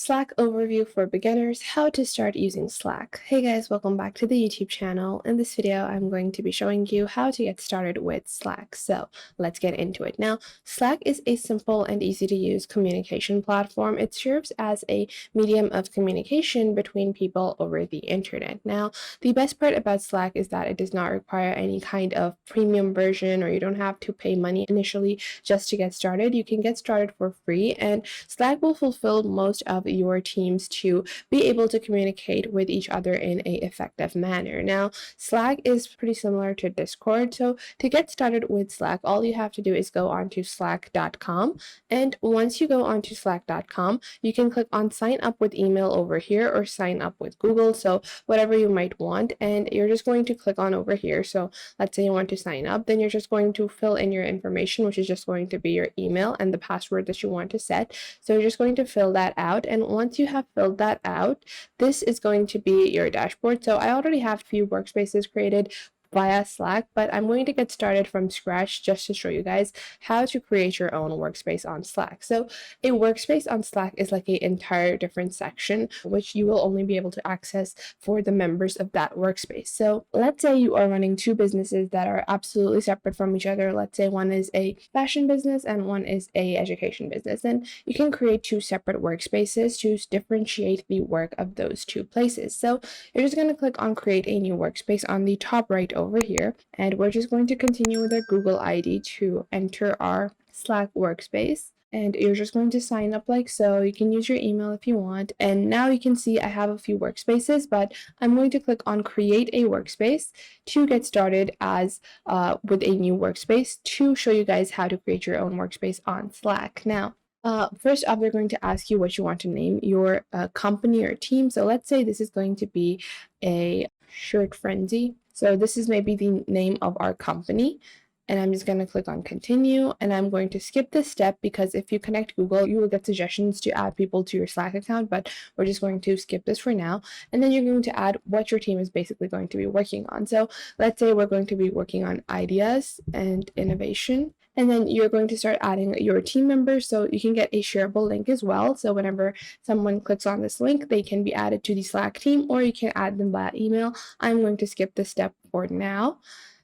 Slack overview for beginners, how to start using Slack. Hey guys, welcome back to the YouTube channel. In this video, I'm going to be showing you how to get started with Slack. So let's get into it. Now, Slack is a simple and easy to use communication platform. It serves as a medium of communication between people over the internet. Now, the best part about Slack is that it does not require any kind of premium version, or you don't have to pay money initially just to get started. You can get started for free, and Slack will fulfill most of your teams to be able to communicate with each other in a effective manner. Now, Slack is pretty similar to Discord, so to get started with Slack, all you have to do is go onto slack.com, and once you go onto slack.com, you can click on sign up with email over here or sign up with Google, so whatever you might want, and you're just going to click on over here. So let's say you want to sign up, then you're just going to fill in your information, which is just going to be your email and the password that you want to set. So you're just going to fill that out, and once you have filled that out, this is going to be your dashboard. So I already have a few workspaces created via Slack, but I'm going to get started from scratch just to show you guys how to create your own workspace on Slack. So a workspace on Slack is like an entire different section, which you will only be able to access for the members of that workspace. So let's say you are running two businesses that are absolutely separate from each other. Let's say one is a fashion business and one is a education business. And you can create two separate workspaces to differentiate the work of those two places. So you're just going to click on create a new workspace on the top right over here, and we're just going to continue with our Google ID to enter our Slack workspace. And you're just going to sign up like so. You can use your email if you want. And now you can see I have a few workspaces, but I'm going to click on create a workspace to get started as with a new workspace to show you guys how to create your own workspace on Slack. Now, first off, they're going to ask you what you want to name your company or team. So let's say this is going to be a shirt frenzy. So this is maybe the name of our company. And I'm just going to click on continue, and I'm going to skip this step because if you connect Google, you will get suggestions to add people to your Slack account, but we're just going to skip this for now. And then you're going to add what your team is basically going to be working on. So let's say we're going to be working on ideas and innovation. And then you're going to start adding your team members, so you can get a shareable link as well. So whenever someone clicks on this link, they can be added to the Slack team, or you can add them via email. I'm going to skip this step for now.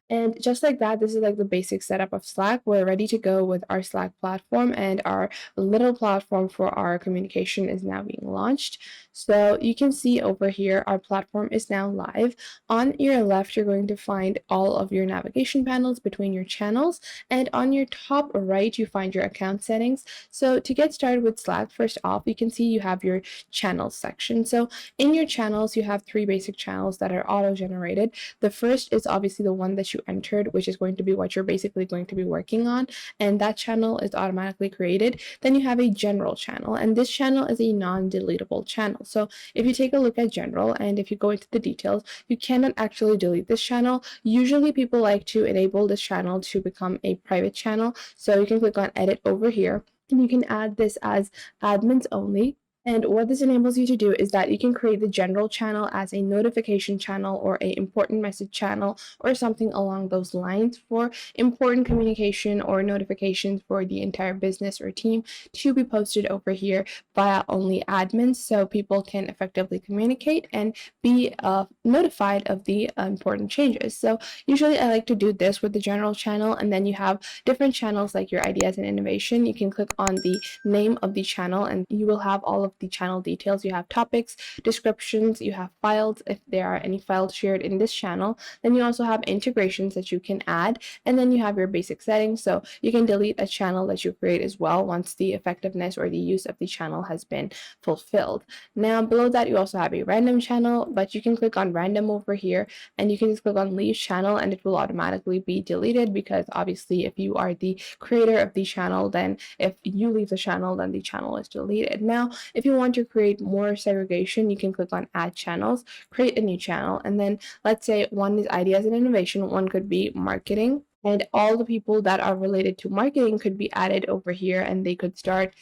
And just like that, this is like the basic setup of Slack. We're ready to go with our Slack platform, and our little platform for our communication is now being launched. So you can see over here, our platform is now live. On your left, you're going to find all of your navigation panels between your channels, and on your top right, you find your account settings. So to get started with Slack, first off, you can see you have your channels section. So in your channels, you have three basic channels that are auto-generated. The first is obviously the one that you entered, which is going to be what you're basically going to be working on, and that channel is automatically created. Then you have a general channel, and this channel is a non-deletable channel. So if you take a look at general, and if you go into the details, you cannot actually delete this channel. Usually people like to enable this channel to become a private channel, so you can click on edit over here, and you can add this as admins only. And what this enables you to do is that you can create the general channel as a notification channel or a important message channel or something along those lines for important communication or notifications for the entire business or team to be posted over here via only admins, so people can effectively communicate and be notified of the important changes. So usually I like to do this with the general channel, and then you have different channels like your ideas and innovation. You can click on the name of the channel, and you will have all of the channel details. You have topics, descriptions, you have files if there are any files shared in this channel. Then you also have integrations that you can add, and then you have your basic settings, so you can delete a channel that you create as well once the effectiveness or the use of the channel has been fulfilled. Now below that, you also have a random channel, but you can click on random over here, and you can just click on leave channel, and it will automatically be deleted because obviously if you are the creator of the channel, then if you leave the channel, then the channel is deleted. Now if you want to create more segregation, you can click on add channels, create a new channel, and then let's say one is ideas and innovation, one could be marketing, and all the people that are related to marketing could be added over here, and they could start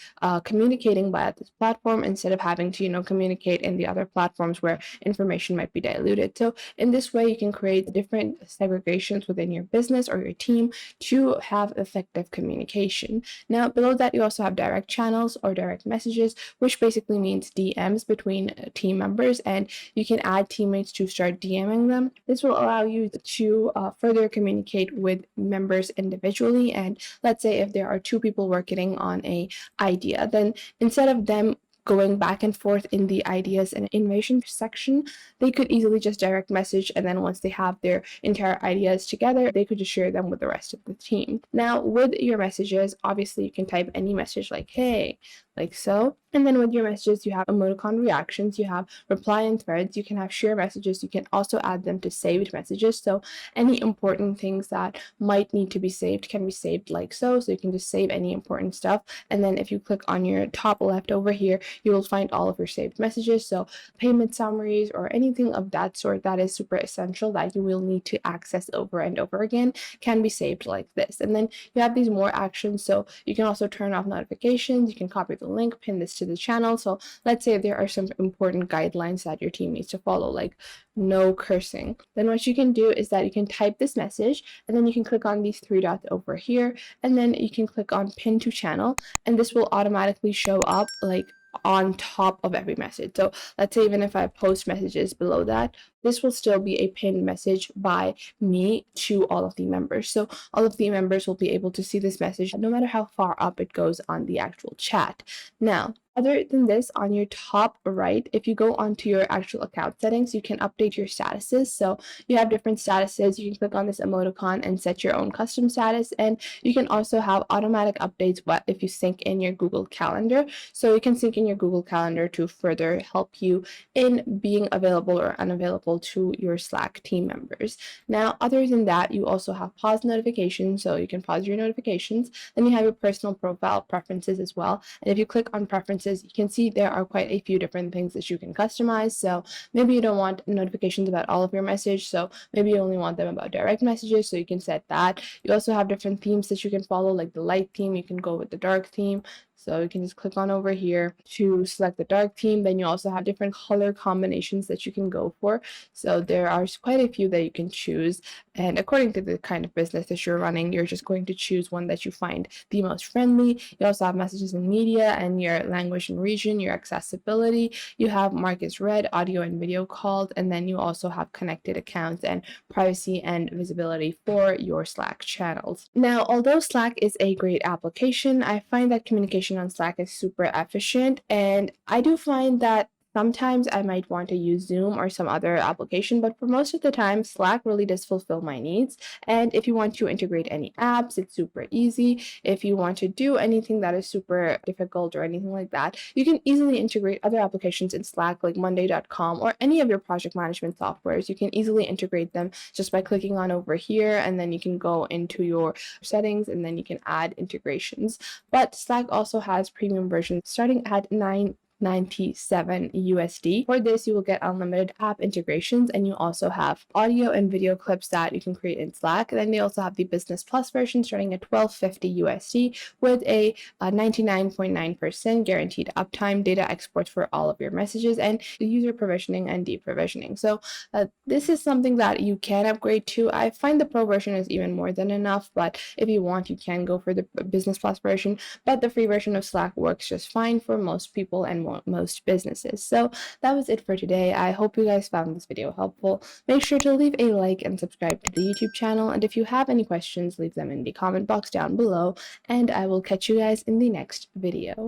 communicating via this platform instead of having to communicate in the other platforms where information might be diluted. So in this way, you can create different segregations within your business or your team to have effective communication. Now, below that, you also have direct channels or direct messages, which basically means DMs between team members, and you can add teammates to start DMing them. This will allow you to further communicate with members individually. And let's say if there are two people working on a idea, then instead of them going back and forth in the ideas and innovation section, they could easily just direct message, and then once they have their entire ideas together, they could just share them with the rest of the team. Now, with your messages, obviously you can type any message like hey, like so. And then with your messages, you have emoticon reactions, you have reply and threads, you can have share messages, you can also add them to saved messages. So any important things that might need to be saved can be saved like so. So you can just save any important stuff. And then if you click on your top left over here, you will find all of your saved messages. So payment summaries or anything of that sort that is super essential that you will need to access over and over again can be saved like this. And then you have these more actions. So you can also turn off notifications, you can copy the link, pin this to the channel. So let's say there are some important guidelines that your team needs to follow, like no cursing. Then what you can do is that you can type this message, and then you can click on these three dots over here, and then you can click on pin to channel, and this will automatically show up like on top of every message. So let's say even if I post messages below that, this will still be a pinned message by me to all of the members. So all of the members will be able to see this message no matter how far up it goes on the actual chat. Now, other than this, on your top right, if you go onto your actual account settings, you can update your statuses. So you have different statuses. You can click on this emoticon and set your own custom status. And you can also have automatic updates if you sync in your Google Calendar. So you can sync in your Google Calendar to further help you in being available or unavailable to your Slack team members. Now, other than that, you also have pause notifications. So you can pause your notifications. Then you have your personal profile preferences as well. And if you click on preferences, you can see there are quite a few different things that you can customize. So maybe you don't want notifications about all of your message, so maybe you only want them about direct messages, so you can set that. You also have different themes that you can follow, like the light theme, you can go with the dark theme. So you can just click on over here to select the dark theme. Then you also have different color combinations that you can go for. So there are quite a few that you can choose. And according to the kind of business that you're running, you're just going to choose one that you find the most friendly. You also have messages in media and your language and region, your accessibility. You have markets read, audio and video called, and then you also have connected accounts and privacy and visibility for your Slack channels. Now, although Slack is a great application, I find that communication on Slack is super efficient, and I do find that sometimes I might want to use Zoom or some other application, but for most of the time, Slack really does fulfill my needs. And if you want to integrate any apps, it's super easy. If you want to do anything that is super difficult or anything like that, you can easily integrate other applications in Slack like Monday.com or any of your project management softwares. You can easily integrate them just by clicking on over here, and then you can go into your settings and then you can add integrations. But Slack also has premium versions starting at $9.97 USD. For this, you will get unlimited app integrations, and you also have audio and video clips that you can create in Slack. Then they also have the Business Plus version starting at $12.50 USD with a 99.9% guaranteed uptime, data exports for all of your messages, and user provisioning and deprovisioning. So this is something that you can upgrade to. I find the Pro version is even more than enough, but if you want, you can go for the Business Plus version. But the free version of Slack works just fine for most people and most businesses. So that was it for today. I hope you guys found this video helpful. Make sure to leave a like and subscribe to the YouTube channel. And if you have any questions, leave them in the comment box down below. And I will catch you guys in the next video.